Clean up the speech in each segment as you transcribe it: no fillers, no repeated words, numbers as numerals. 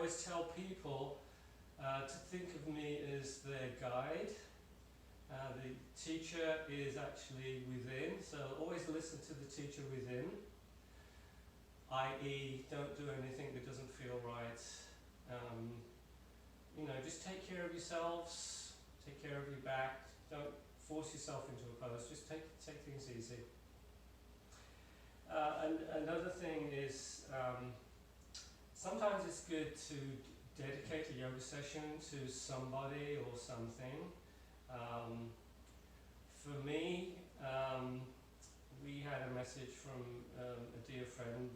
always tell people to think of me as their guide. The teacher is actually within, so always listen to the teacher within, i.e. don't do anything that doesn't feel right. Just take care of yourselves, take care of your back, don't force yourself into a pose, just take things easy. And another thing is, sometimes it's good to dedicate a yoga session to somebody or something. For me, we had a message from a dear friend.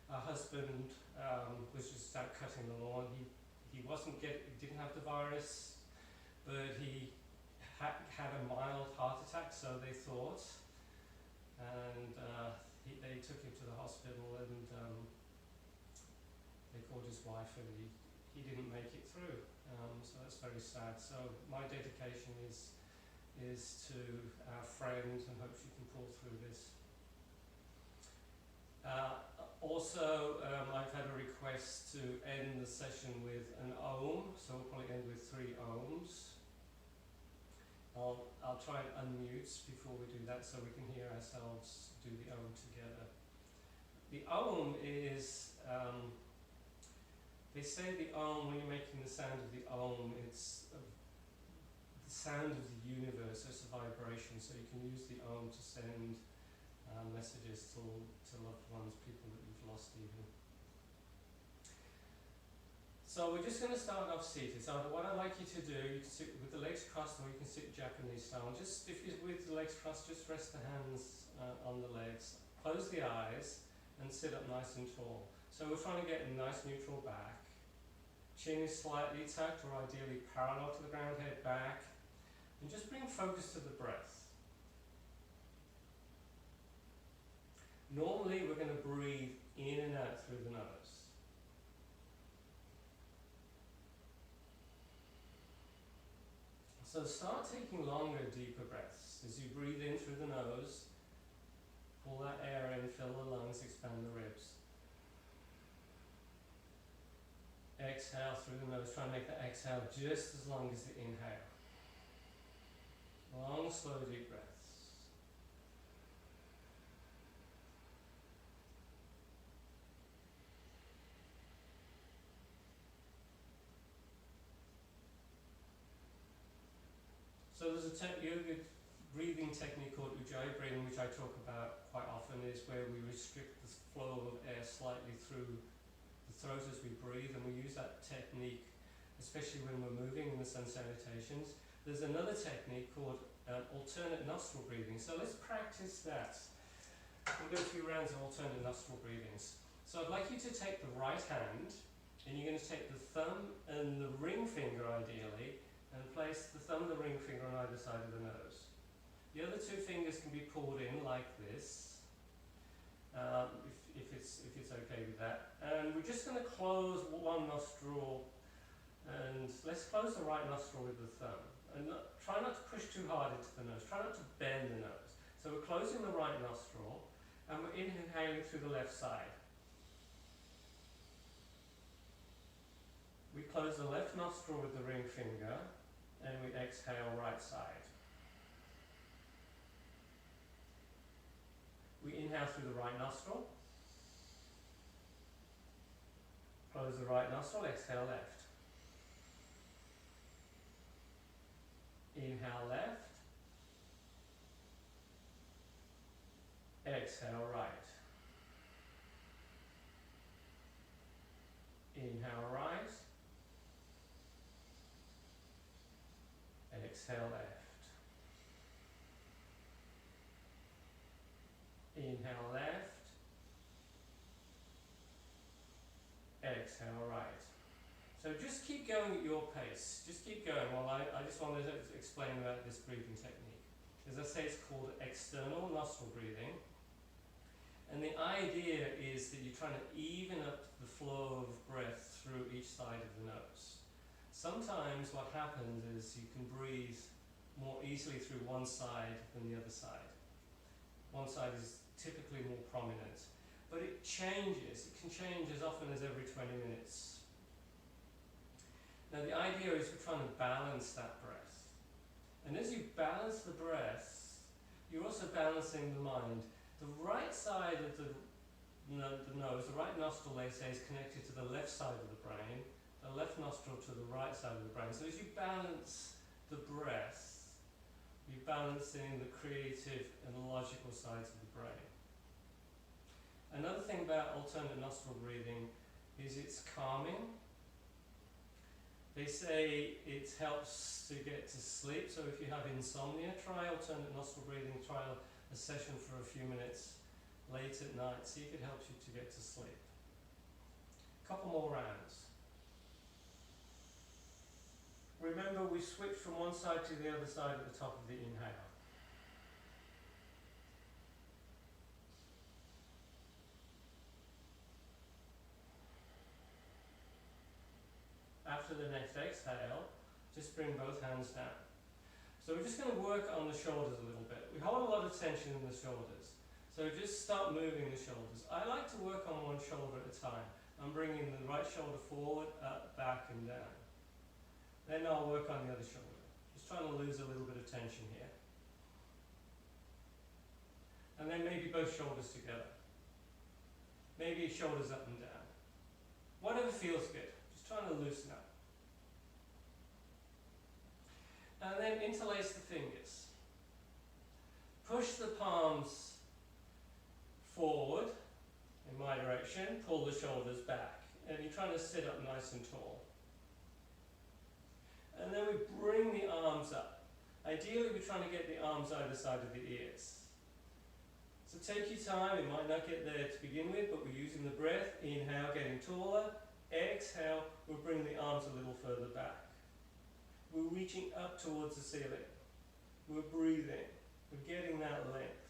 Her husband was just out cutting the lawn. He didn't have the virus, but he had a mild heart attack, so they thought, and they took him to the hospital, and they called his wife, and he didn't make it through. So that's very sad. So my dedication is to our friend, and hope she can pull through this. Also, I've had a request to end the session with an Om, so we'll probably end with 3 Oms. I'll try and unmute before we do that so we can hear ourselves do the Om together. The Om is, they say the Om, when you're making the sound of the Om, it's the sound of the universe, it's a vibration, so you can use the Om to send messages to loved ones, people that you've lost even. So we're just going to start off seated. So what I'd like you to do, you can sit with the legs crossed, or you can sit Japanese style. Just if you're with the legs crossed, just rest the hands on the legs, close the eyes, and sit up nice and tall. So we're trying to get a nice neutral back. Chin is slightly tucked, or ideally parallel to the ground, head back, and just bring focus to the breath. Normally we're going to breathe in and out through the nose. So start taking longer, deeper breaths. As you breathe in through the nose, pull that air in, fill the lungs, expand the ribs. Exhale through the nose, try and make the exhale just as long as the inhale. Long, slow, deep breaths. So there's a yoga breathing technique called Ujjayi breathing, which I talk about quite often, is where we restrict the flow of air slightly through the throat as we breathe, and we use that technique especially when we're moving in the sun salutations. There's another technique called alternate nostril breathing. So let's practice that. We'll go through rounds of alternate nostril breathings. So I'd like you to take the right hand, and you're going to take the thumb and the ring finger ideally, and place the thumb and the ring finger on either side of the nose. The other 2 fingers can be pulled in like this, if it's okay with that. And we're just going to close one nostril, and let's close the right nostril with the thumb. And try not to push too hard into the nose, try not to bend the nose. So we're closing the right nostril, and we're inhaling through the left side. We close the left nostril with the ring finger, and we exhale right side. We inhale through the right nostril, close the right nostril, exhale left. Inhale left, exhale right. Inhale right, exhale left. Inhale left, exhale right. So just keep going at your pace. Just keep going while I just wanted to explain about this breathing technique. As I say, it's called external nostril breathing. And the idea is that you're trying to even up the flow of breath through each side of the nose. Sometimes what happens is you can breathe more easily through one side than the other side. One side is typically more prominent. but it changes. It can change as often as every 20 minutes. Now the idea is we're trying to balance that breath. And as you balance the breath, you're also balancing the mind. The right side of the nose, the right nostril, they say, is connected to the left side of the brain, the left nostril to the right side of the brain. So as you balance the breath, you're balancing the creative and logical sides of the brain. Another thing about alternate nostril breathing is it's calming. They say it helps to get to sleep, so if you have insomnia, try alternate nostril breathing, try a session for a few minutes late at night, see if it helps you to get to sleep. A couple more rounds. Remember, we switch from one side to the other side at the top of the inhale. After the next exhale, just bring both hands down. So we're just going to work on the shoulders a little bit. We hold a lot of tension in the shoulders. So just start moving the shoulders. I like to work on one shoulder at a time. I'm bringing the right shoulder forward, up, back and down. Then I'll work on the other shoulder. Just trying to lose a little bit of tension here. And then maybe both shoulders together. Maybe shoulders up and down. Whatever feels good. Just trying to loosen up. And then interlace the fingers. Push the palms forward in my direction, pull the shoulders back. And you're trying to sit up nice and tall. And then we bring the arms up. Ideally, we're trying to get the arms either side of the ears. So take your time. It might not get there to begin with, but we're using the breath. Inhale, getting taller. Exhale, we'll bring the arms a little further back. We're reaching up towards the ceiling. We're breathing. We're getting that length.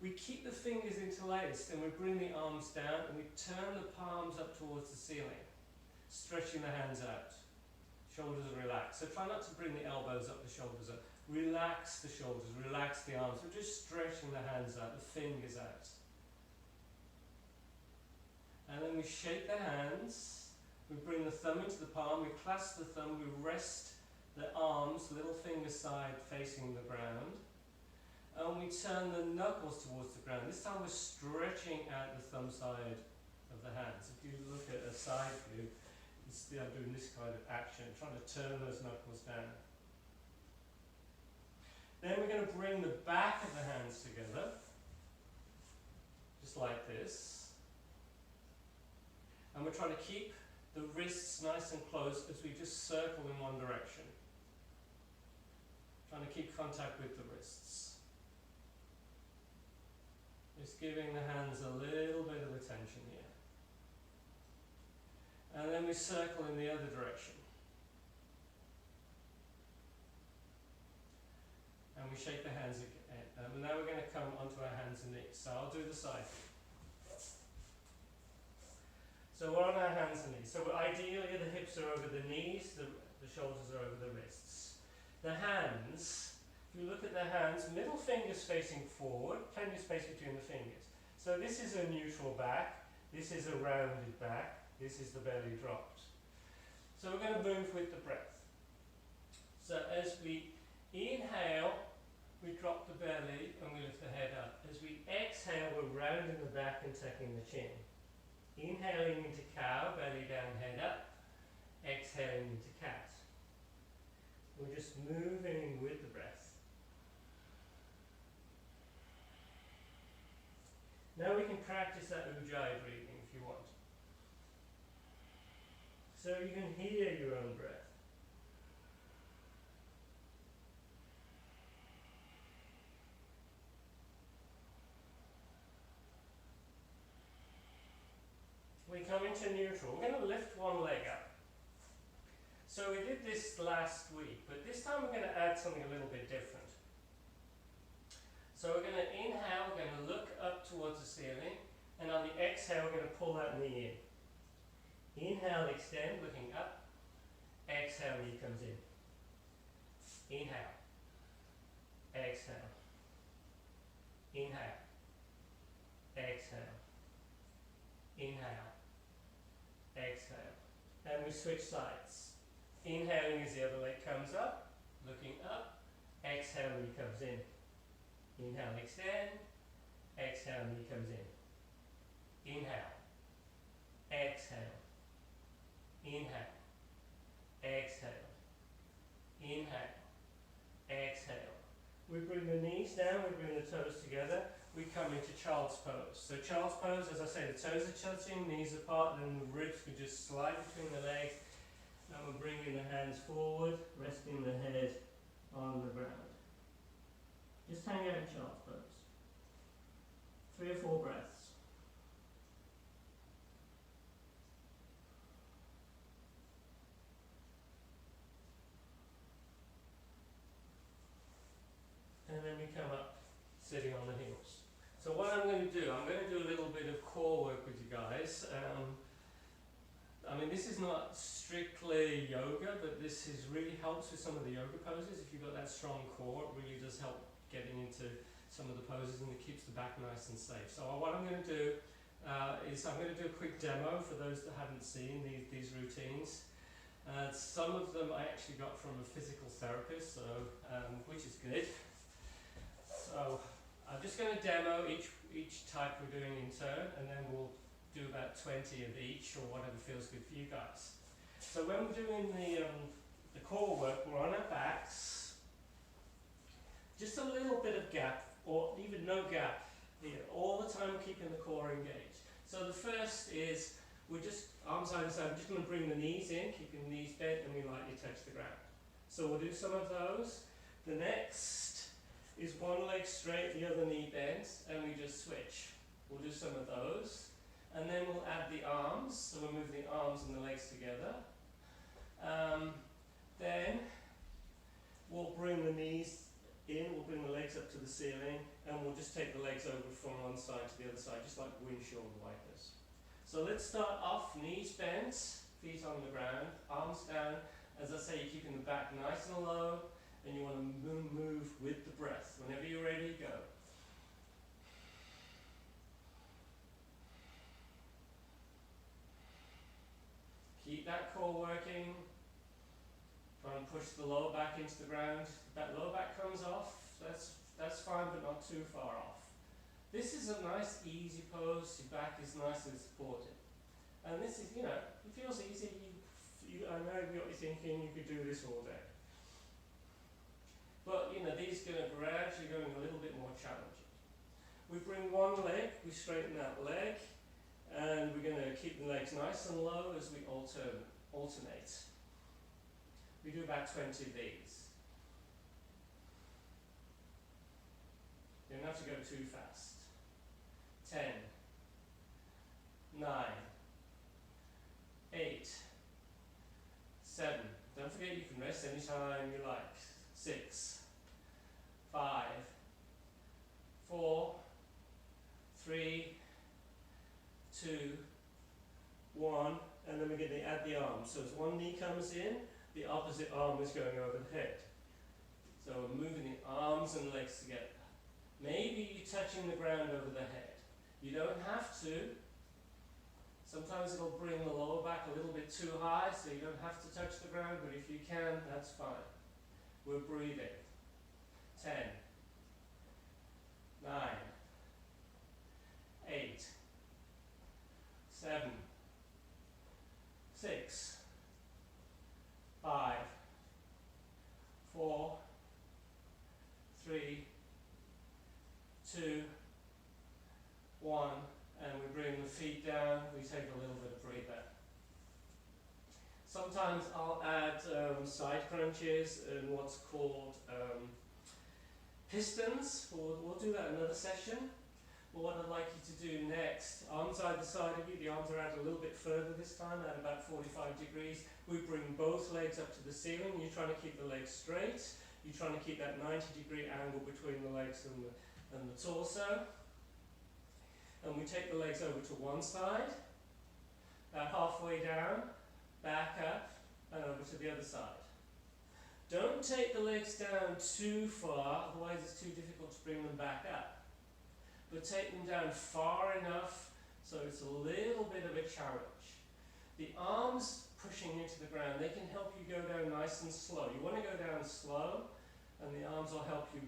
We keep the fingers interlaced and we bring the arms down and we turn the palms up towards the ceiling, stretching the hands out. Shoulders are relaxed. So try not to bring the elbows up, the shoulders up. Relax the shoulders, relax the arms. We're just stretching the hands out, the fingers out. And then we shake the hands. We bring the thumb into the palm. We clasp the thumb. We rest the arms, little finger side facing the ground. And we turn the knuckles towards the ground. This time we're stretching out the thumb side of the hands. If you look at a side view, you see I'm doing this kind of action, trying to turn those knuckles down. Then we're going to bring the back of the hands together, just like this. And we're trying to keep the wrists nice and close as we just circle in one direction. Trying to keep contact with the wrists. Just giving the hands a little bit of attention here. And then we circle in the other direction. And we shake the hands again. And now we're going to come onto our hands and knees. So I'll do the side. So we're on our hands and knees. So ideally the hips are over the knees, the shoulders are over the wrists. The hands, if you look at the hands, middle fingers facing forward, plenty of space between the fingers. So this is a neutral back, this is a rounded back, this is the belly dropped. So we're going to move with the breath. So as we inhale, we drop the belly and we lift the head up. As we exhale, we're rounding the back and tucking the chin. Inhaling into cow, belly down, head up. Exhaling into cat. We're just moving with the breath. Now we can practice that Ujjayi breathing if you want. So you can hear your own breath. We come into neutral. We're going to lift one leg up. So we did this last week, but this time we're going to add something a little bit different. So we're going to inhale, we're going to look up towards the ceiling, and on the exhale we're going to pull that knee in. Inhale, extend, looking up. Exhale, knee comes in. Inhale. Exhale. Inhale. Exhale. Inhale, exhale. And we switch sides. Inhaling as the other leg comes up, looking up. Exhale, knee comes in. Inhale, extend. Exhale, knee comes in. Inhale, exhale. Inhale, exhale. Inhale, exhale. We bring the knees down, we bring the toes together. We come into child's pose. So child's pose, as I say, the toes are touching, knees apart, then the ribs can just slide between the legs. And we're bringing the hands forward, resting the head on the ground. Just hang out in child's pose. 3 or 4 breaths. And then we come up sitting on the heels. So what I'm going to do a little bit of core work with you guys. I mean, this is not strictly yoga, but this really helps with some of the yoga poses. If you've got that strong core, it really does help getting into some of the poses, and it keeps the back nice and safe. So what I'm going to do is I'm going to do a quick demo for those that haven't seen these routines. Some of them I actually got from a physical therapist, so which is good. So I'm just going to demo each type we're doing in turn, and then we'll do about 20 of each, or whatever feels good for you guys. So when we're doing the core work, we're on our backs. Just a little bit of gap, or even no gap here. All the time keeping the core engaged. So the first is, we're just arms either side. I'm just going to bring the knees in, keeping the knees bent, and we lightly touch the ground. So we'll do some of those. The next is one leg straight, the other knee bent, and we just switch. We'll do some of those. And then we'll add the arms, so we'll move the arms and the legs together. Then we'll bring the knees in, we'll bring the legs up to the ceiling, and we'll just take the legs over from one side to the other side, just like windshield wipers. So let's start off, knees bent, feet on the ground, arms down. As I say, you're keeping the back nice and low, and you want to move with the breath. Whenever you're ready, go. Keep that core working. Try and push the lower back into the ground. If that lower back comes off, that's fine, but not too far off. This is a nice, easy pose. Your back is nicely supported. And this is, it feels easy. I know what you're thinking, you could do this all day. But, these are going to gradually going a little bit more challenging. We bring one leg, we straighten that leg, and we're going to keep the legs nice and low as we alternate. We do about 20 of these. You don't have to go too fast. 10, 9, 8, 7. Don't forget you can rest anytime you like. 6, 5, 4, 3, 2, 1, and then we're going to add the arms. So as one knee comes in, the opposite arm is going over the head. So we're moving the arms and legs together. Maybe you're touching the ground over the head. You don't have to. Sometimes it'll bring the lower back a little bit too high, so you don't have to touch the ground, but if you can, that's fine. We're breathing. 10, 9, 8, 7, 6, 5, 4, 3, 2, 1, and we bring the feet down, we take a little bit of breather. Sometimes I'll add side crunches and what's called pistons. We'll do that another session. But what I'd like you to do next, arms either side of you, the arms are out a little bit further this time, at about 45 degrees. We bring both legs up to the ceiling. You're trying to keep the legs straight. You're trying to keep that 90-degree angle between the legs and the torso. And we take the legs over to one side, about halfway down, back up, and over to the other side. Don't take the legs down too far, otherwise it's too difficult to bring them back up. But take them down far enough So it's a little bit of a challenge. The arms pushing into the ground, they can help you go down nice and slow. You want to go down slow, and the arms will help you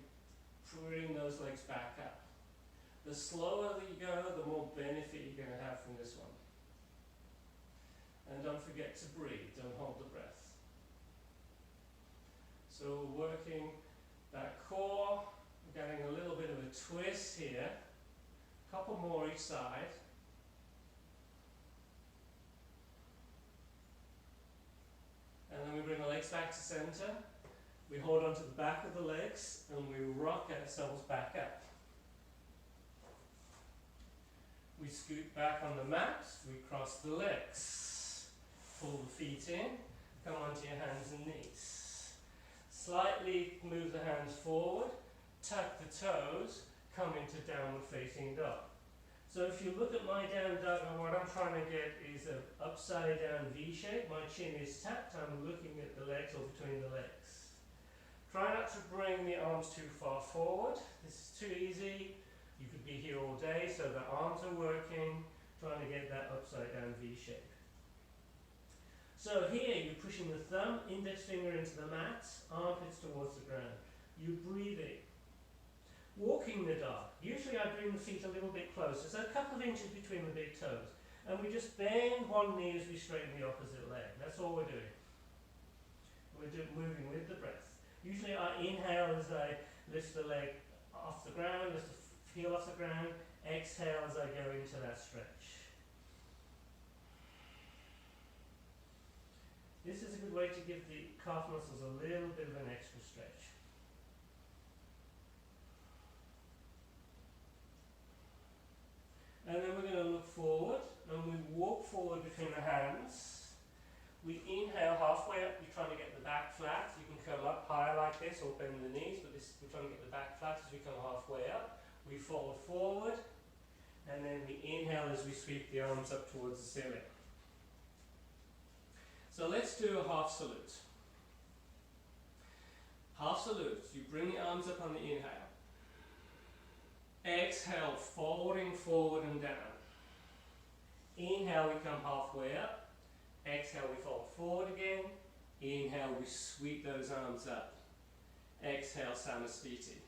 bring those legs back up. The slower that you go, the more benefit you're going to have from this one. And don't forget to breathe, don't hold the breath. So we're working that core, we're getting a little bit of a twist here. A couple more each side. And then we bring the legs back to center. We hold onto the back of the legs and we rock ourselves back up. We scoot back on the mat, we cross the legs, pull the feet in, come onto your hands and knees. Slightly move the hands forward, tuck the toes, come into downward facing dog. So if you look at my down dog, what I'm trying to get is an upside down V shape. My chin is tucked, I'm looking at the legs or between the legs. Try not to bring the arms too far forward. This is too easy. You could be here all day, so the arms are working, trying to get that upside down V shape. So here you're pushing the thumb, index finger into the mat, armpits towards the ground. You're breathing. Walking the dog. Usually I bring the feet a little bit closer, so a couple of inches between the big toes. And we just bend one knee as we straighten the opposite leg. That's all we're doing. We're moving with the breath. Usually I inhale as I lift the leg off the ground, lift the heel off the ground, exhale as I go into that stretch. This is a good way to give the calf muscles a little bit of an extra stretch. And then we're going to look forward, and we walk forward between the hands. We inhale halfway up, you're trying to get the back flat. You can curl up higher like this or bend the knees, but we're trying to get the back flat as we come halfway up. We fold forward, and then we inhale as we sweep the arms up towards the ceiling. So let's do a half salute. Half salute, you bring the arms up on the inhale. Exhale, folding forward and down. Inhale, we come halfway up. Exhale, we fold forward again. Inhale, we sweep those arms up. Exhale, Samastiti.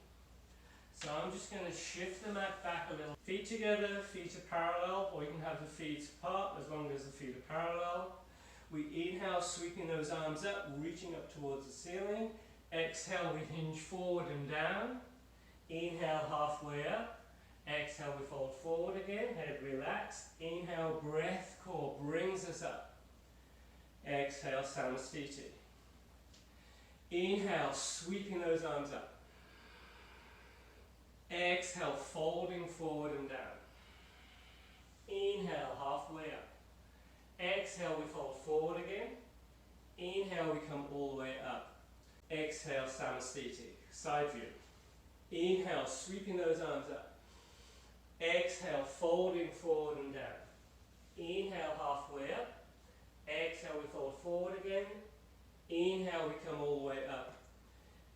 So I'm just going to shift the mat back a little. Feet together, feet are parallel, or you can have the feet apart as long as the feet are parallel. We inhale, sweeping those arms up, reaching up towards the ceiling. Exhale, we hinge forward and down. Inhale, halfway up. Exhale, we fold forward again, head relaxed. Inhale, breath core brings us up. Exhale, Samastiti. Inhale, sweeping those arms up. Exhale, folding forward and down. Inhale, halfway up. Exhale, we fold forward again. Inhale, we come all the way up. Exhale, Samastiti. Side view. Inhale, sweeping those arms up. Exhale, folding forward and down. Inhale, halfway up. Exhale, we fold forward again. Inhale, we come all the way up.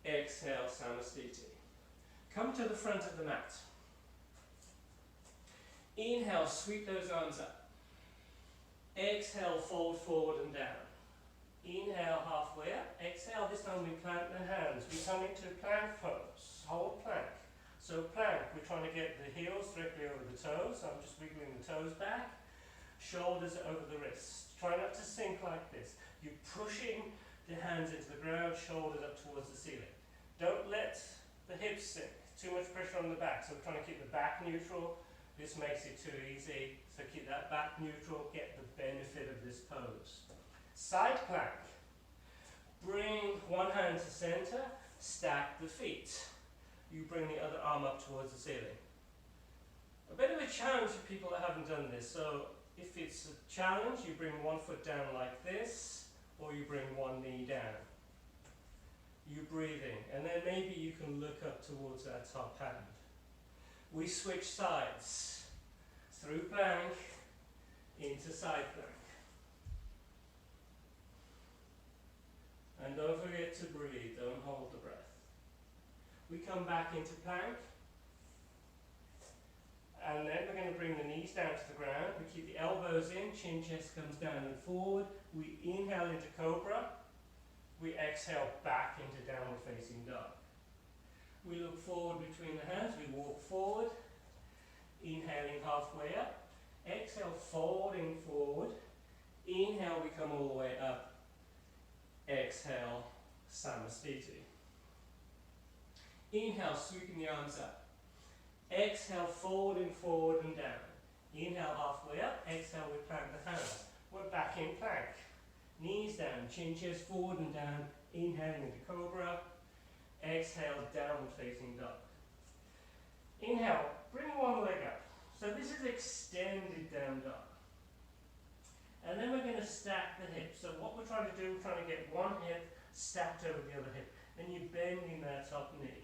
Exhale, Samastiti. Come to the front of the mat. Inhale, sweep those arms up. Exhale, fold forward and down. Inhale, halfway up. Exhale, this time we plant the hands. We come into plank pose. Hold plank. So plank, we're trying to get the heels directly over the toes. So I'm just wiggling the toes back. Shoulders over the wrists. Try not to sink like this. You're pushing the hands into the ground, shoulders up towards the ceiling. Don't let the hips sink. Too much pressure on the back. So we're trying to keep the back neutral. This makes it too easy. So keep that back neutral, get the benefit of this pose. Side plank. Bring one hand to center, stack the feet. You bring the other arm up towards the ceiling. A bit of a challenge for people that haven't done this. So if it's a challenge, you bring one foot down like this, or you bring one knee down. You're breathing, and then maybe you can look up towards that top hand. We switch sides. Through plank, into side plank. And don't forget to breathe, don't hold the breath. We come back into plank. And then we're going to bring the knees down to the ground. We keep the elbows in, chin, chest comes down and forward. We inhale into cobra. We exhale back into downward facing dog. We look forward between the hands. We walk forward, inhaling halfway up. Exhale, folding forward. Inhale, we come all the way up. Exhale, Samastiti. Inhale, sweeping the arms up. Exhale, folding forward and down. Inhale, halfway up. Exhale, we plant the hands. We're back in plank. Knees down, chin, chest forward and down. Inhaling into cobra. Exhale, downward facing dog. Inhale, bring one leg up. So this is extended down dog. And then we're going to stack the hips. So what we're trying to do, we're trying to get one hip stacked over the other hip. Then you're bending that top knee,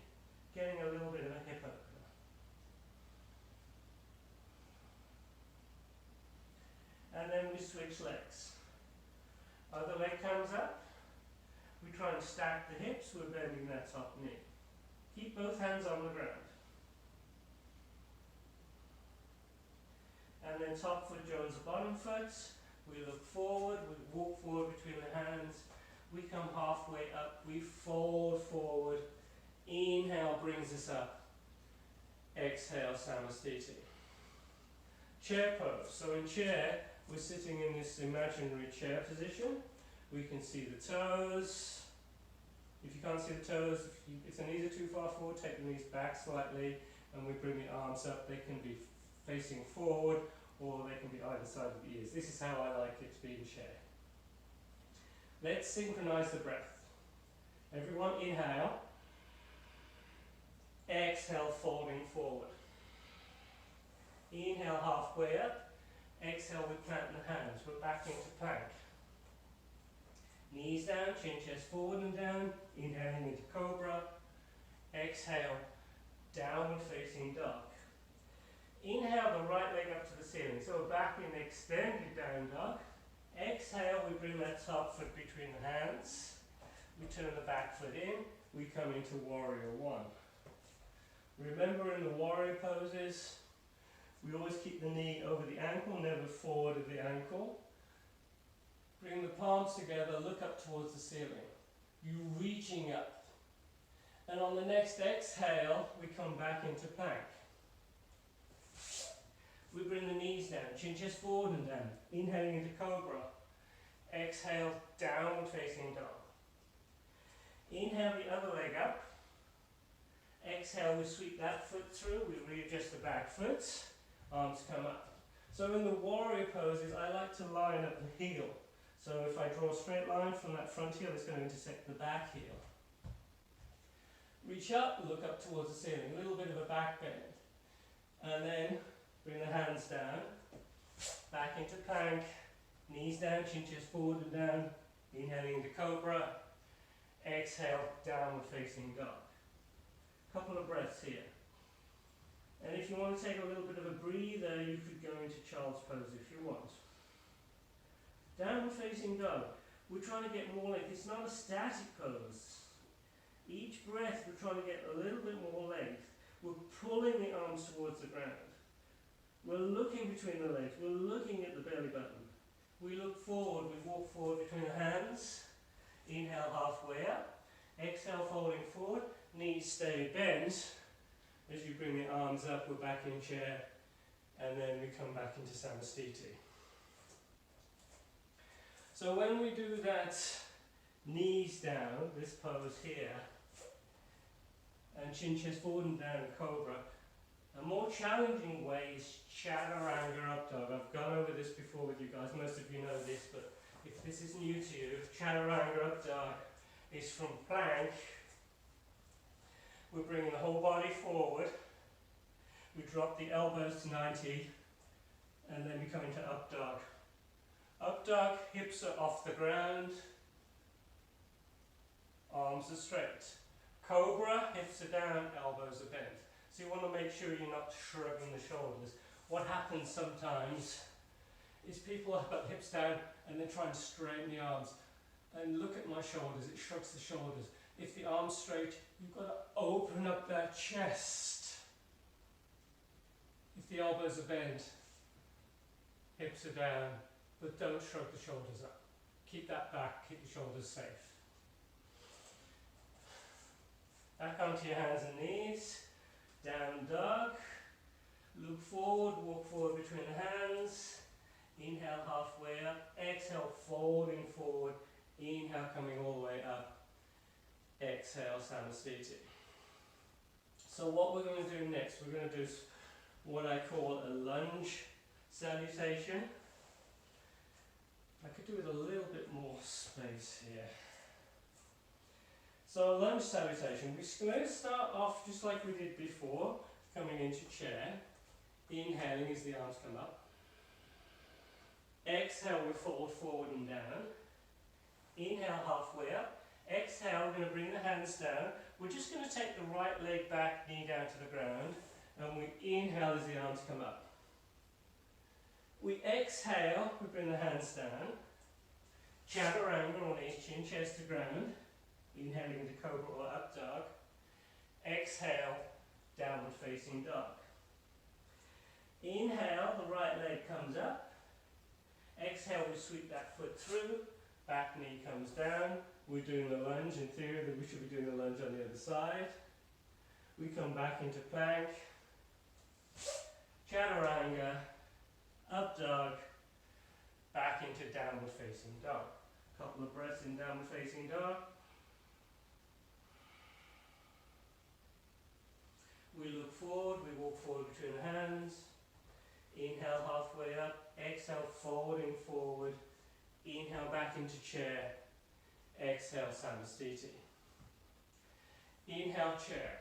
getting a little bit of a hip opener. And then we switch legs. Other leg comes up. We try and stack the hips, we're bending that top knee. Keep both hands on the ground. And then top foot joins the bottom foot. We look forward, we walk forward between the hands. We come halfway up, we fold forward. Inhale brings us up. Exhale, Samastiti. Chair pose. So in chair, we're sitting in this imaginary chair position. We can see the toes. If you can't see the toes, if the knees are too far forward, take the knees back slightly and we bring the arms up. They can be facing forward or they can be either side of the ears. This is how I like it to be in chair. Let's synchronize the breath. Everyone inhale. Exhale, folding forward. Inhale, halfway up. Exhale, we plant the hands. We're back into plank. Knees down, chin, chest forward and down. Inhaling into cobra. Exhale, downward facing dog. Inhale the right leg up to the ceiling. So we're back in extended down dog. Exhale, we bring that top foot between the hands. We turn the back foot in. We come into warrior one. Remember in the warrior poses, we always keep the knee over the ankle, never forward of the ankle. Bring the palms together, look up towards the ceiling. You're reaching up. And on the next exhale, we come back into plank. We bring the knees down, chin, chest forward and down. Inhaling into cobra. Exhale, downward facing dog. Inhale the other leg up. Exhale, we sweep that foot through. We readjust the back foot. Arms come up. So in the warrior poses, I like to line up the heel. So if I draw a straight line from that front heel, it's going to intersect the back heel. Reach up, look up towards the ceiling. A little bit of a back bend. And then bring the hands down. Back into plank. Knees down, chin, chest forward and down. Inhaling into cobra. Exhale, downward facing dog. Couple of breaths here. And if you want to take a little bit of a breather, you could go into child's pose if you want. Downward facing dog. We're trying to get more length. It's not a static pose. Each breath we're trying to get a little bit more length. We're pulling the arms towards the ground. We're looking between the legs. We're looking at the belly button. We look forward. We walk forward between the hands. Inhale halfway up. Exhale folding forward. Knees stay bent. As you bring the arms up, we're back in chair. And then we come back into Samastiti. So when we do that knees down, this pose here, and chin, chest forward and down, cobra, a more challenging way is Chaturanga up dog. I've gone over this before with you guys, most of you know this, but if this is new to you, Chaturanga up dog is from plank. We're bringing the whole body forward. We drop the elbows to 90, and then we come into up dog. Up dog, hips are off the ground, arms are straight. Cobra, hips are down, elbows are bent. So you want to make sure you're not shrugging the shoulders. What happens sometimes is people have got hips down and they try and straighten the arms. And look at my shoulders, it shrugs the shoulders. If the arm's straight, you've got to open up that chest. If the elbows are bent, hips are down, but don't shrug the shoulders up. Keep that back, keep the shoulders safe. Back onto your hands and knees, down dog. Look forward, walk forward between the hands. Inhale halfway up, exhale folding forward. Inhale coming all the way up. Exhale Samasthiti. So what we're going to do next, we're going to do what I call a lunge salutation. I could do with a little bit more space here. So a lunge salutation, we're going to start off just like we did before, coming into chair. Inhaling as the arms come up. Exhale, we fold forward and down. Inhale halfway up. Exhale, we're going to bring the hands down. We're just going to take the right leg back, knee down to the ground. And we inhale as the arms come up. We exhale, we bring the hands down. Chaturanga on each chin, chest to ground. Inhaling into cobra or up dog. Exhale, downward facing dog. Inhale, the right leg comes up. Exhale, we sweep that foot through. Back knee comes down. We're doing the lunge. In theory, we should be doing the lunge on the other side. We come back into plank. Chaturanga, up dog, back into downward facing dog. Couple of breaths in downward facing dog. We look forward, we walk forward between the hands. Inhale halfway up, exhale folding forward. Inhale back into chair. Exhale Samasthiti. Inhale chair.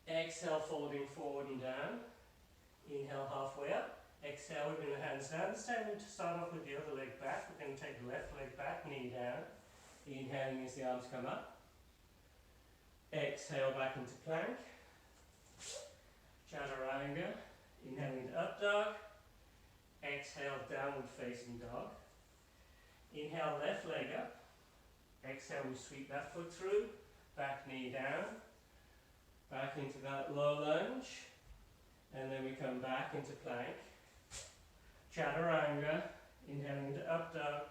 Exhale folding forward and down. Inhale halfway up. Exhale, we bring the hands down. This time we're going to start off with the other leg back. We're going to take the left leg back, knee down. Inhaling as the arms come up. Exhale back into plank. Chaturanga. Inhaling into up dog. Exhale, downward facing dog. Inhale, left leg up. Exhale, we sweep that foot through. Back knee down. Back into that low lunge. And then we come back into plank. Chaturanga. Inhaling into up dog.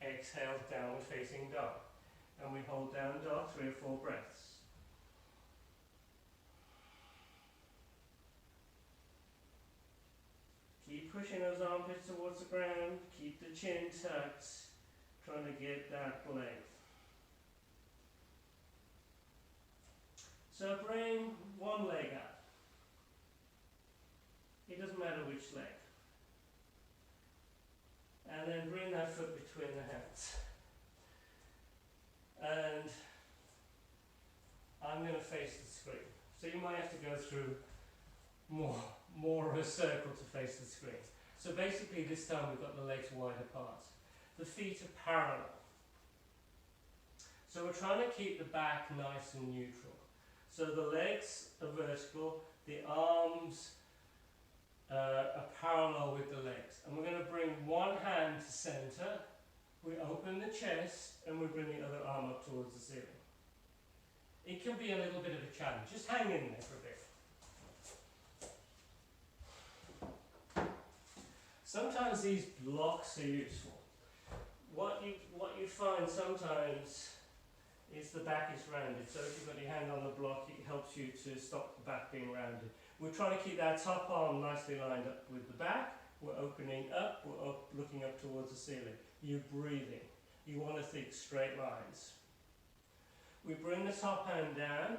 Exhale, downward facing dog. And we hold down dog 3 or 4 breaths. Keep pushing those armpits towards the ground. Keep the chin tucked. Trying to get that length. So bring one leg up. It doesn't matter which leg. And then bring that foot between the hands. And I'm going to face the screen. So you might have to go through more of a circle to face the screen. So basically this time we've got the legs wide apart. The feet are parallel. So we're trying to keep the back nice and neutral. So the legs are vertical, the arms are parallel with the legs. And we're going to bring one hand to center. We open the chest and we bring the other arm up towards the ceiling. It can be a little bit of a challenge. Just hang in there for a bit. Sometimes these blocks are useful. What you find sometimes is the back is rounded. So if you've got your hand on the block, it helps you to stop the back being rounded. We're trying to keep that top arm nicely lined up with the back. We're opening up, we're looking up towards the ceiling. You're breathing. You want to think straight lines. We bring the top hand down.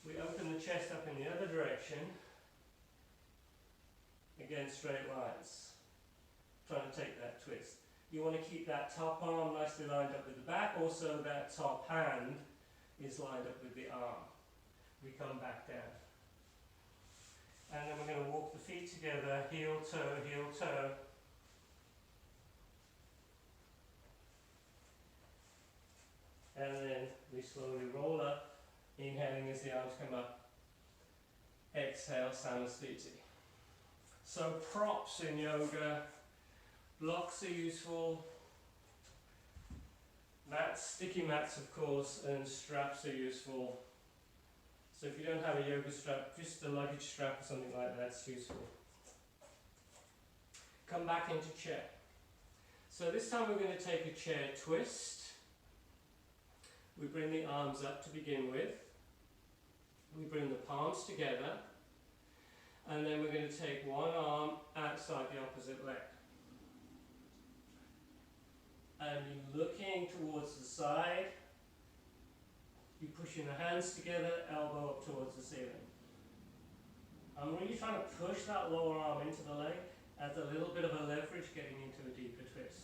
We open the chest up in the other direction. Again, straight lines. Trying to take that twist. You want to keep that top arm nicely lined up with the back. Also, that top hand is lined up with the arm. We come back down. And then we're going to walk the feet together, heel, toe, heel, toe. And then we slowly roll up, inhaling as the arms come up. Exhale, Samasthiti. So props in yoga, blocks are useful, mats, sticky mats of course, and straps are useful So if you don't have a yoga strap, just a luggage strap or something like that's useful. Come back into chair. So this time we're going to take a chair twist. We bring the arms up to begin with. We bring the palms together. And then we're going to take one arm outside the opposite leg. And you're looking towards the side. You're pushing the hands together, elbow up towards the ceiling. I'm really trying to push that lower arm into the leg, add a little bit of a leverage, getting into a deeper twist.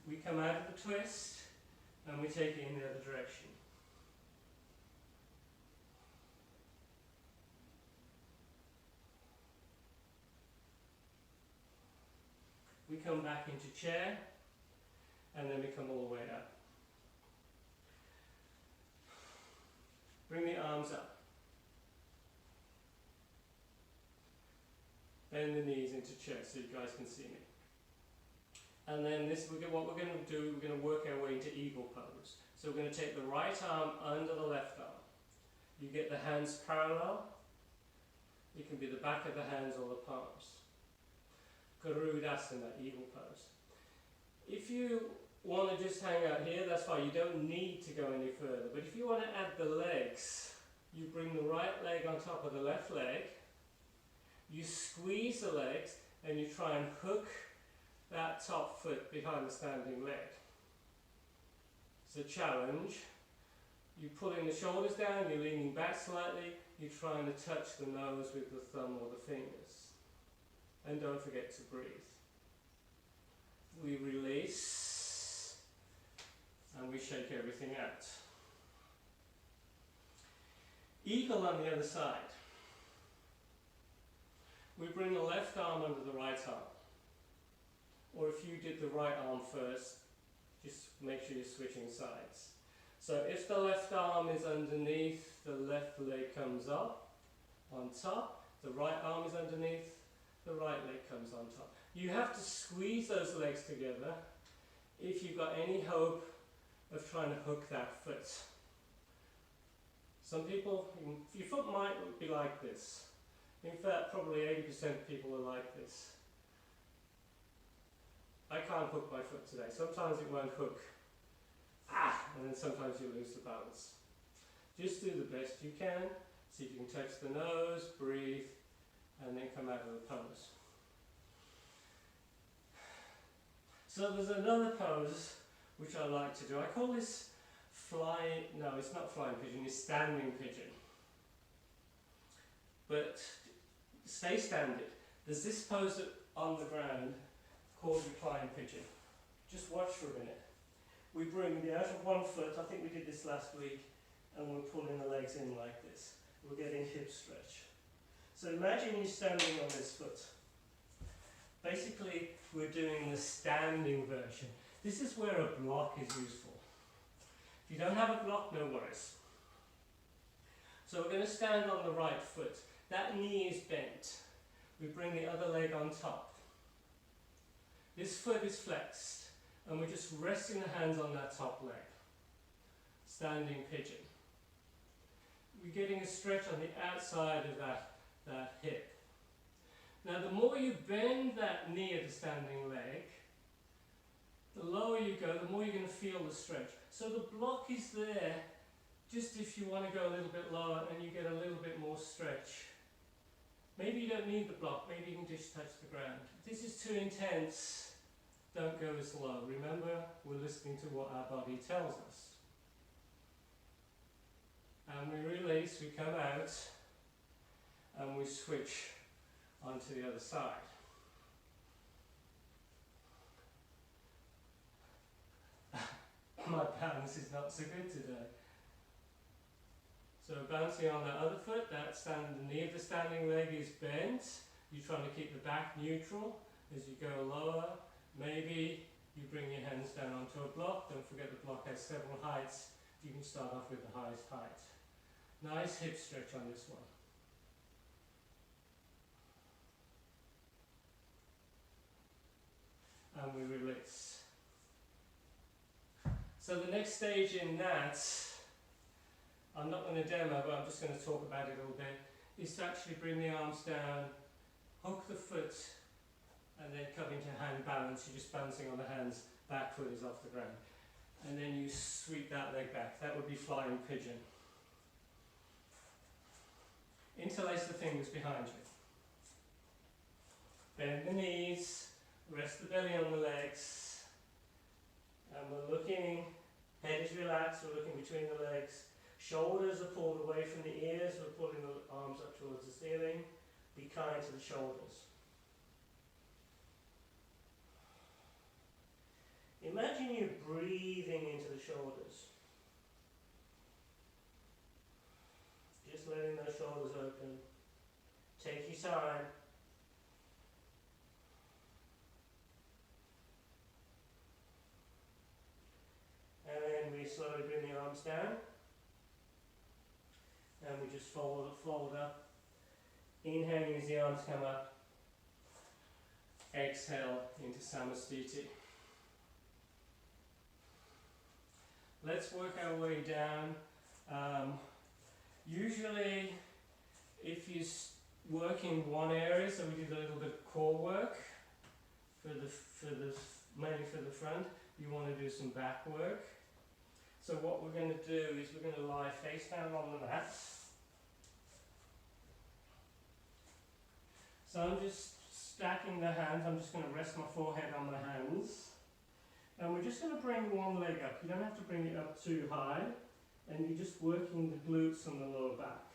We come out of the twist and we take it in the other direction. We come back into chair and then we come all the way up. Bring the arms up. Bend the knees into chair so you guys can see me. And then what we're going to do, we're going to work our way into eagle pose. So we're going to take the right arm under the left arm. You get the hands parallel. It can be the back of the hands or the palms. Garudasana, eagle pose. If you want to just hang out here, that's fine. You don't need to go any further. But if you want to add the legs, you bring the right leg on top of the left leg. You squeeze the legs and you try and hook that top foot behind the standing leg. It's a challenge. You're pulling the shoulders down, you're leaning back slightly, you're trying to touch the nose with the thumb or the fingers. And don't forget to breathe. We release and we shake everything out. Eagle on the other side. We bring the left arm under the right arm. Or if you did the right arm first, just make sure you're switching sides. So if the left arm is underneath, the left leg comes up on top, the right arm is underneath, the right leg comes on top. You have to squeeze those legs together if you've got any hope of trying to hook that foot. Some people, your foot might be like this. In fact, probably 80% of people are like this. I can't hook my foot today. Sometimes it won't hook. And then sometimes you lose the balance. Just do the best you can. See if you can touch the nose, breathe, and then come out of the pose. So there's another pose which I like to do. I call this no, it's not flying pigeon, it's standing pigeon. But stay standing. There's this pose on the ground called recline pigeon. Just watch for a minute. We bring the out of one foot, I think we did this last week, and we're pulling the legs in like this. We're getting hip stretch. So imagine you're standing on this foot. Basically, we're doing the standing version. This is where a block is useful. If you don't have a block, no worries. So we're going to stand on the right foot. That knee is bent. We bring the other leg on top. This foot is flexed, and we're just resting the hands on that top leg. Standing pigeon. We're getting a stretch on the outside of that hip. Now the more you bend that knee of the standing leg, the lower you go, the more you're going to feel the stretch. So the block is there just if you want to go a little bit lower and you get a little bit more stretch. Maybe you don't need the block, maybe you can just touch the ground. If this is too intense, don't go as low. Remember, we're listening to what our body tells us. And we release, we come out, and we switch onto the other side. My balance is not so good today. So bouncing on the other foot, the knee of the standing leg is bent. You're trying to keep the back neutral as you go lower. Maybe you bring your hands down onto a block. Don't forget the block has several heights. You can start off with the highest height. Nice hip stretch on this one. And we release. So the next stage in that, I'm not going to demo, but I'm just going to talk about it a little bit, is to actually bring the arms down, hook the foot, and then come into hand balance. You're just balancing on the hands, back foot is off the ground. And then you sweep that leg back. That would be flying pigeon. Interlace the fingers behind you. Bend the knees, rest the belly on the legs, and we're looking, head is relaxed, we're looking between the legs, shoulders are pulled away from the ears, we're pulling the arms up towards the ceiling, be kind to the shoulders. Imagine you breathing into the shoulders. Just letting those shoulders open. Take your time. And then we slowly bring the arms down. And we just fold up. Inhaling as the arms come up. Exhale into Samasthiti. Let's work our way down. Usually, if you work in one area, so we did a little bit of core work mainly for the front, you want to do some back work. So what we're going to do is we're going to lie face down on the mat. So I'm just stacking the hands. I'm just going to rest my forehead on the hands. And we're just going to bring one leg up. You don't have to bring it up too high. And you're just working the glutes and the lower back.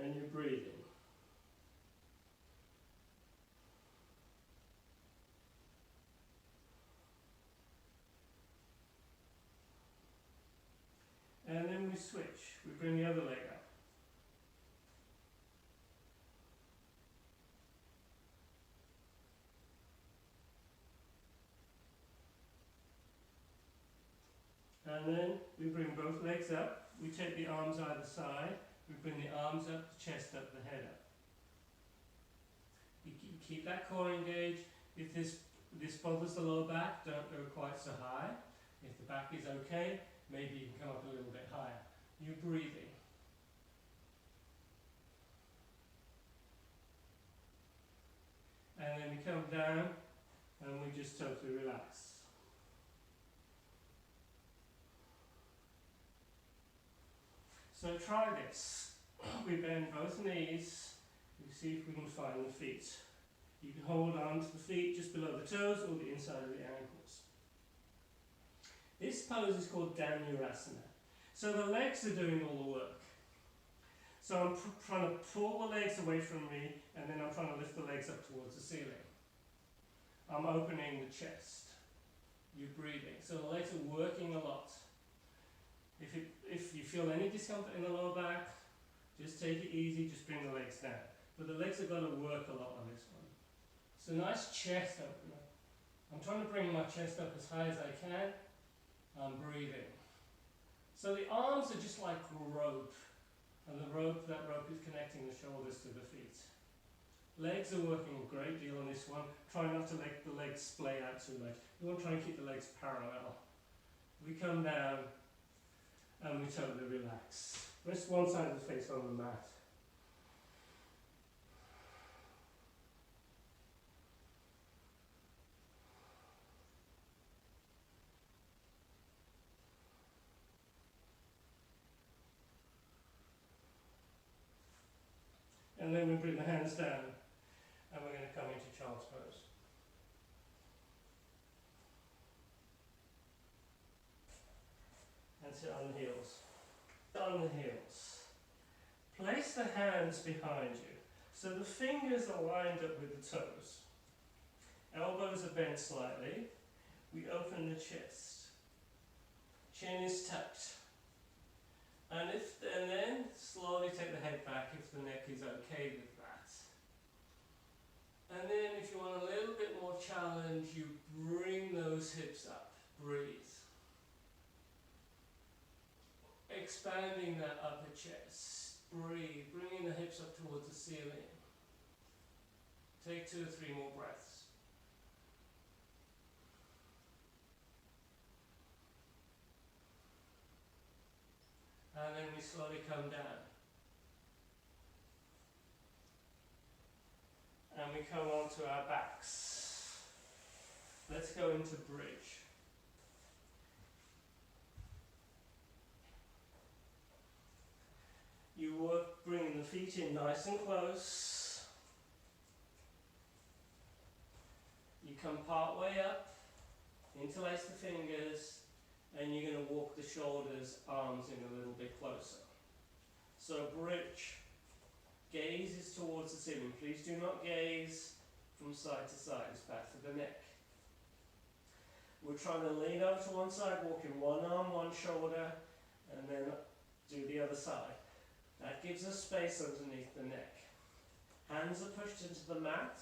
And you're breathing. And then we switch. We bring the other leg up. And then we bring both legs up. We take the arms either side. We bring the arms up, the chest up, the head up. You keep that core engaged. If this bothers the lower back, don't go quite so high. If the back is okay, maybe you can come up a little bit higher. You're breathing. And then we come down and we just totally relax. So try this. We bend both knees. We see if we can find the feet. You can hold on to the feet just below the toes or the inside of the ankles. This pose is called Dhanurasana. So the legs are doing all the work. So I'm trying to pull the legs away from me, and then I'm trying to lift the legs up towards the ceiling. I'm opening the chest. You're breathing. So the legs are working a lot. If you feel any discomfort in the lower back, just take it easy, just bring the legs down. But the legs are going to work a lot on this one. So nice chest opener. I'm trying to bring my chest up as high as I can. I'm breathing. So the arms are just like rope. And that rope is connecting the shoulders to the feet. Legs are working a great deal on this one. Try not to let the legs splay out too much. You want to try and keep the legs parallel. We come down and we totally relax. Rest one side of the face on the mat. And then we bring the hands down and we're going to come into child's pose. And sit on the heels. On the heels. Place the hands behind you. So the fingers are lined up with the toes. Elbows are bent slightly. We open the chest. Chin is tucked. And then slowly take the head back if the neck is okay with that. And then if you want a little bit more challenge, you bring those hips up. Breathe. Expanding that upper chest. Breathe. Bringing the hips up towards the ceiling. Take 2 or 3 more breaths. slowly come down. And we come onto our backs. Let's go into bridge. You work bringing the feet in nice and close. You come part way up, interlace the fingers, and you're going to walk the shoulders, arms in a little bit closer. So bridge. Gaze is towards the ceiling. Please do not gaze from side to side, it's back to the neck. We're trying to lean over to one side, walking one arm, one shoulder, and then do the other side. That gives us space underneath the neck. Hands are pushed into the mat,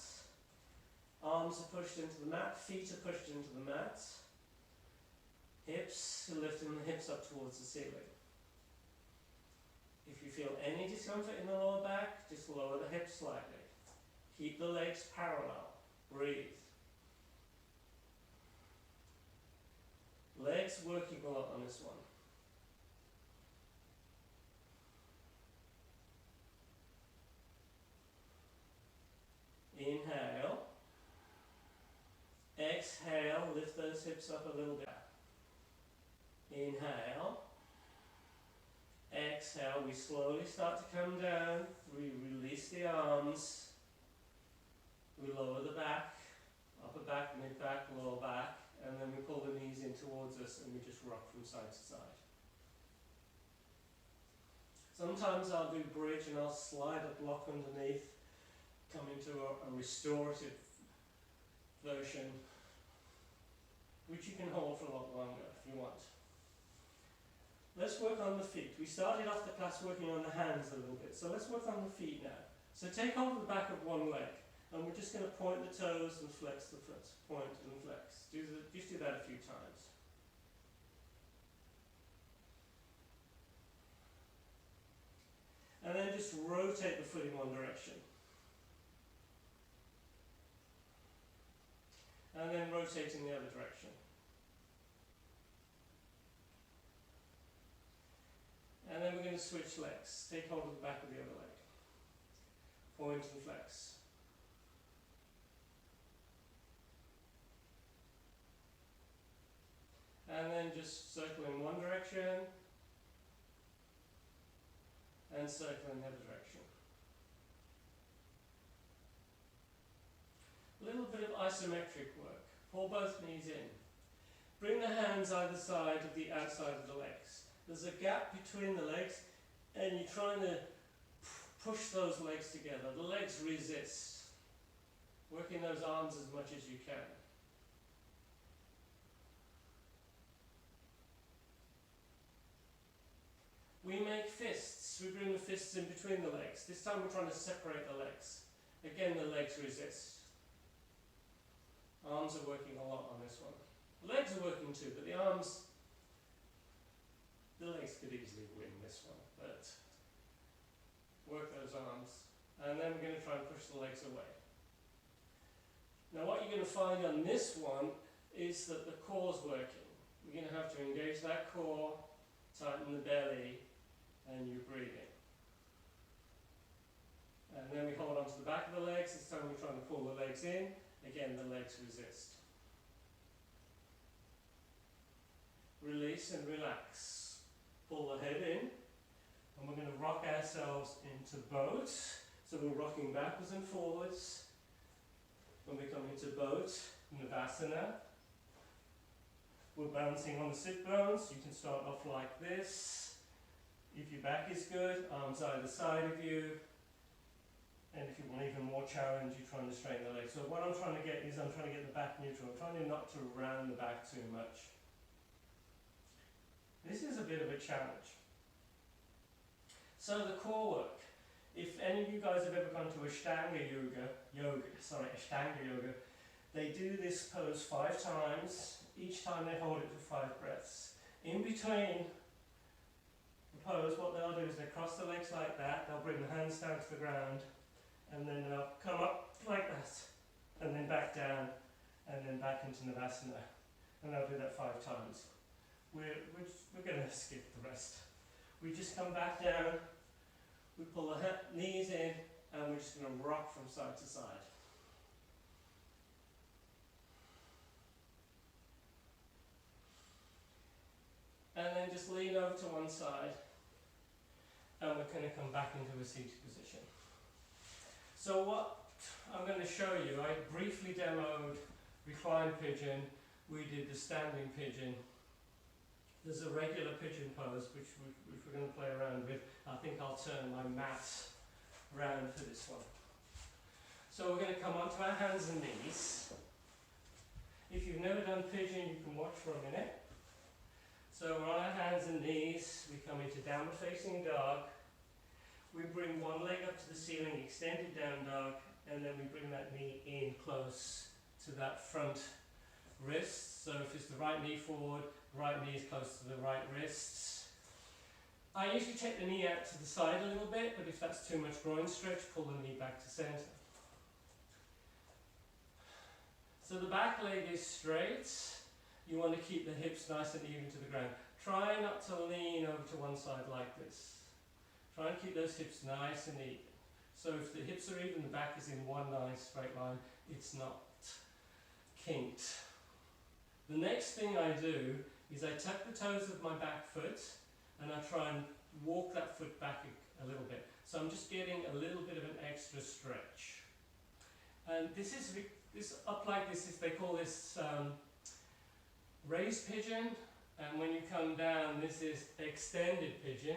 arms are pushed into the mat, feet are pushed into the mat, hips, lifting the hips up towards the ceiling. If you feel any discomfort in the lower back, just lower the hips slightly. Keep the legs parallel. Breathe. Legs working a lot on this one. Inhale. Exhale, lift those hips up a little bit. Inhale. Exhale, we slowly start to come down. We release the arms. We lower the back, upper back, mid back, lower back, and then we pull the knees in towards us and we just rock from side to side. Sometimes I'll do bridge and I'll slide a block underneath, come into a restorative version, which you can hold for a lot longer if you want. Let's work on the feet. We started off the class working on the hands a little bit, so let's work on the feet now. So take hold of the back of one leg, and we're just going to point the toes and flex the foot. Point and flex. Just do that a few times. And then just rotate the foot in one direction. And then rotate in the other direction. And then we're going to switch legs. Take hold of the back of the other leg. Point and flex. And then just circle in one direction. And circle in the other direction. A little bit of isometric work. Pull both knees in. Bring the hands either side of the outside of the legs. There's a gap between the legs, and you're trying to push those legs together. The legs resist. Working those arms as much as you can. We make fists. We bring the fists in between the legs. This time we're trying to separate the legs. Again, the legs resist. Arms are working a lot on this one. The legs are working too, but the legs could easily win this one, but work those arms. And then we're going to try and push the legs away. Now what you're going to find on this one is that the core's working. We're going to have to engage that core, tighten the belly, and you're breathing. And then we hold on to the back of the legs. This time we're trying to pull the legs in. Again, the legs resist. Release and relax. Pull the head in, and we're going to rock ourselves into boat. So we're rocking backwards and forwards. When we come into boat, Navasana, we're bouncing on the sit bones. You can start off like this. If your back is good, arms either side of you. And if you want even more challenge, you're trying to straighten the legs. So what I'm trying to get is I'm trying to get the back neutral. I'm trying not to round the back too much. This is a bit of a challenge. So the core work. If any of you guys have ever gone to Ashtanga yoga, they do this pose 5 times. Each time they hold it for 5 breaths. In between the pose, what they'll do is they cross the legs like that, they'll bring the hands down to the ground, and then they'll come up like that, and then back down, and then back into Navasana. And they'll do that 5 times. We're going to skip the rest. we just come back down, we pull the knees in, and we're just going to rock from side to side. And then just lean over to one side, and we're going to come back into a seated position. So what I'm going to show you, I briefly demoed reclined pigeon, we did the standing pigeon. There's a regular pigeon pose which we're going to play around with. I think I'll turn my mat round for this one. So we're going to come onto our hands and knees. If you've never done pigeon, you can watch for a minute. So we're on our hands and knees, we come into downward facing dog. We bring one leg up to the ceiling, extended down dog, and then we bring that knee in close to that front wrist. So if it's the right knee forward, right knee is close to the right wrists. I usually take the knee out to the side a little bit, but if that's too much groin stretch, pull the knee back to center. So the back leg is straight. You want to keep the hips nice and even to the ground. Try not to lean over to one side like this. Try and keep those hips nice and even. So if the hips are even, the back is in one nice straight line, it's not kinked. The next thing I do is I tuck the toes of my back foot and I try and walk that foot back a little bit. So I'm just getting a little bit of an extra stretch. And this up like this, they call this raised pigeon, and when you come down, this is extended pigeon.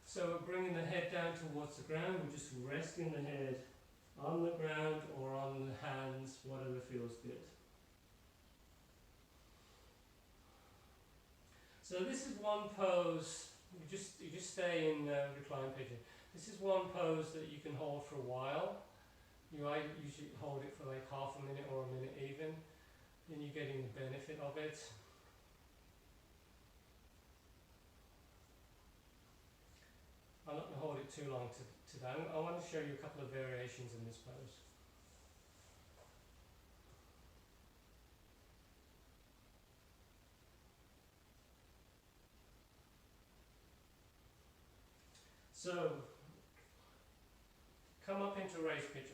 So we're bringing the head down towards the ground, we're just resting the head on the ground or on the hands, whatever feels good. So this is one pose, you just stay in reclined pigeon. This is one pose that you can hold for a while. You usually hold it for like half a minute or a minute even. Then you're getting the benefit of it. I'm not going to hold it too long today. I want to show you a couple of variations in this pose. So, come up into raised pigeon.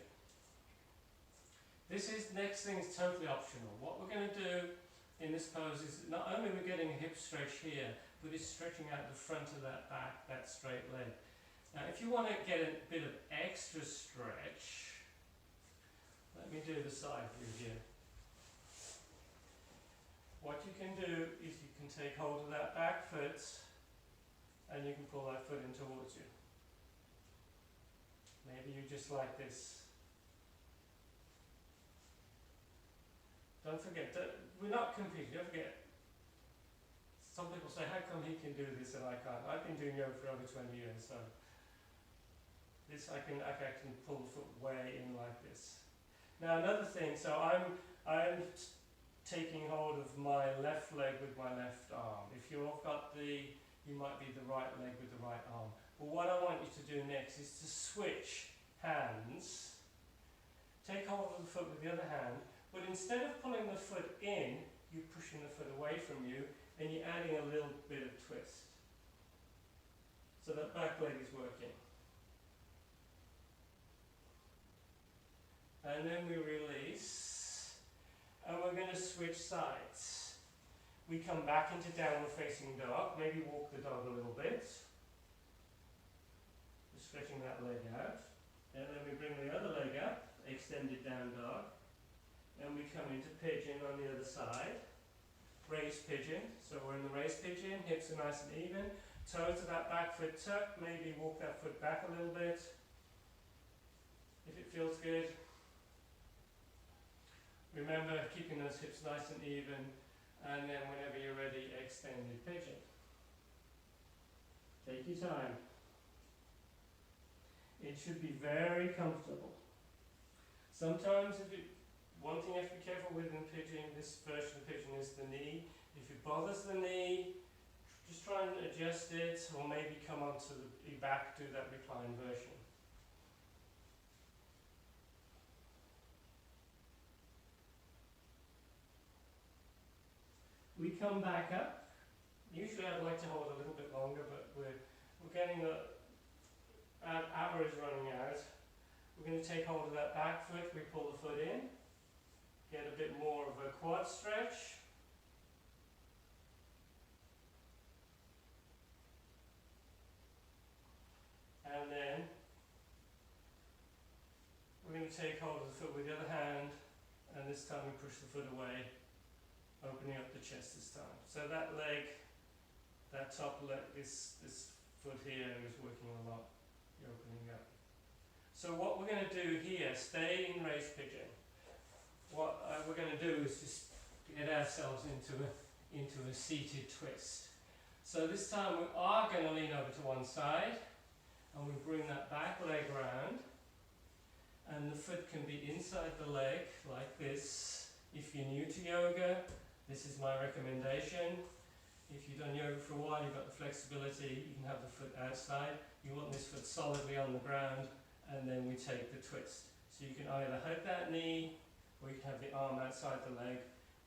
Next thing is totally optional. What we're going to do in this pose is not only we're getting a hip stretch here, but it's stretching out the front of that back, that straight leg. Now if you want to get a bit of extra stretch, let me do the side view here. What you can do is you can take hold of that back foot and you can pull that foot in towards you. Maybe you just like this. Don't forget, we're not competing, don't forget. Some people say, how come he can do this and I can't? I've been doing yoga for over 20 years, so this I can pull the foot way in like this. Now another thing, so I'm taking hold of my left leg with my left arm. If you've got you might be the right leg with the right arm. But what I want you to do next is to switch hands, take hold of the foot with the other hand, but instead of pulling the foot in, you're pushing the foot away from you and you're adding a little bit of twist. So that back leg is working. And then we release and we're going to switch sides. We come back into downward facing dog, maybe walk the dog a little bit. Just stretching that leg out. And then we bring the other leg up, extended down dog. And we come into pigeon on the other side. Raised pigeon. So we're in the raised pigeon, hips are nice and even. Toes to that back foot tucked, maybe walk that foot back a little bit. If it feels good. Remember keeping those hips nice and even. And then whenever you're ready, extended pigeon. Take your time. It should be very comfortable. Sometimes one thing you have to be careful with in pigeon, this version of pigeon, is the knee. If it bothers the knee, just try and adjust it, or maybe come onto the back, do that reclined version. We come back up. Usually I'd like to hold a little bit longer, but we're getting the average running out. We're going to take hold of that back foot, we pull the foot in, get a bit more of a quad stretch. And then we're going to take hold of the foot with the other hand, and this time we push the foot away, opening up the chest this time. So that leg, that top leg, this foot here is working a lot, you're opening up. So what we're going to do here, stay in raised pigeon. What we're going to do is just get ourselves into a seated twist. So this time we are going to lean over to one side, and we bring that back leg round, and the foot can be inside the leg like this. If you're new to yoga, this is my recommendation. If you've done yoga for a while, you've got the flexibility, you can have the foot outside. You want this foot solidly on the ground, and then we take the twist. So you can either hug that knee, or you can have the arm outside the leg.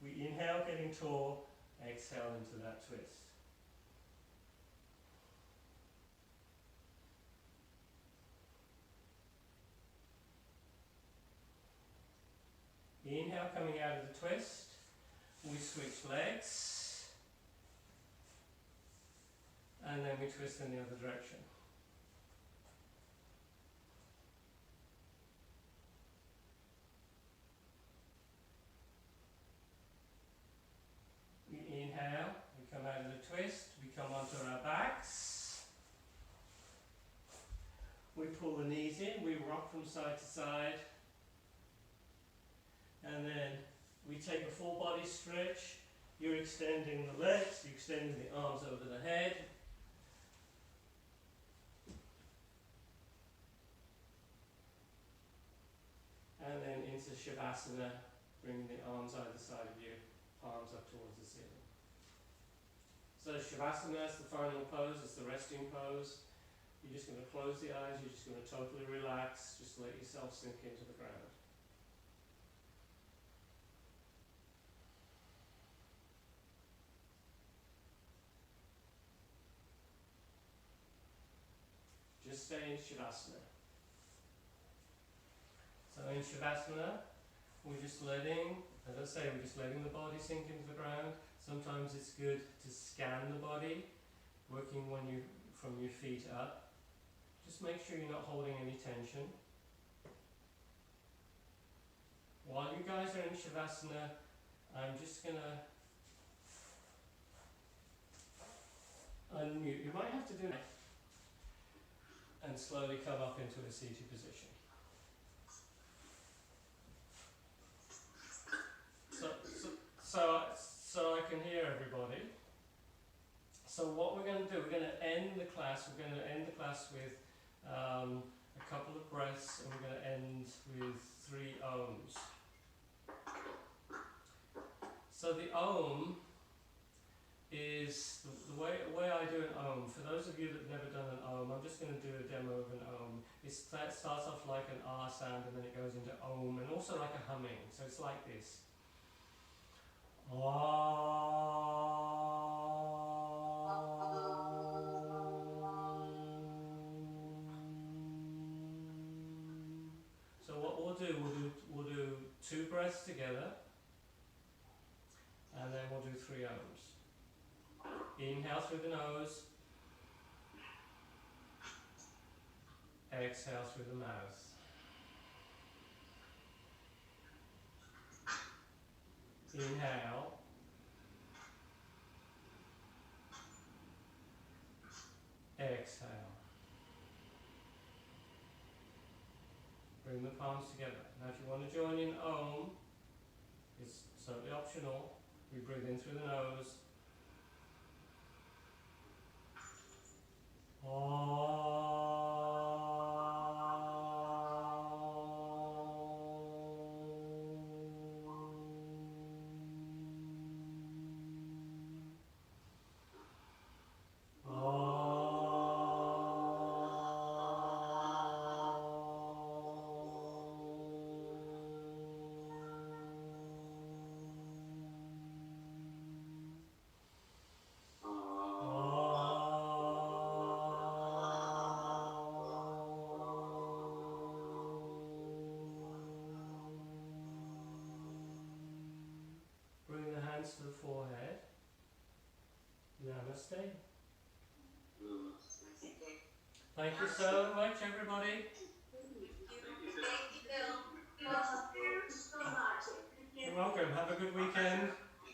We inhale, getting tall, exhale into that twist. Inhale, coming out of the twist, we switch legs, and then we twist in the other direction. We inhale, we come out of the twist, we come onto our backs, we pull the knees in, we rock from side to side, and then we take a full body stretch. You're extending the legs, you're extending the arms over the head. And then into Shavasana, bringing the arms either side of you, palms up towards the ceiling. So Shavasana is the final pose, it's the resting pose. You're just going to close the eyes, you're just going to totally relax, just let yourself sink into the ground. Just stay in Shavasana. So in Shavasana, we're just letting, as I say, we're just letting the body sink into the ground. Sometimes it's good to scan the body, working from your feet up. Just make sure you're not holding any tension. While you guys are in Shavasana, I'm just going to unmute. You might have to do it and slowly come up into a seated position. So I can hear everybody. So what we're going to do, we're going to end the class with a couple of breaths, and we're going to end with 3 ohms. So the ohm is the way I do an ohm. For those of you that have never done an ohm, I'm just going to do a demo of an ohm. It starts off like an R sound, and then it goes into ohm, and also like a humming. So it's like this. So what we'll do 2 breaths together, and then we'll do 3 ohms. Inhale through the nose, exhale through the mouth. Inhale, exhale. Bring the palms together. Now if you want to join in Om, it's certainly optional. We breathe in through the nose. forehead. Namaste. Thank you so much, everybody.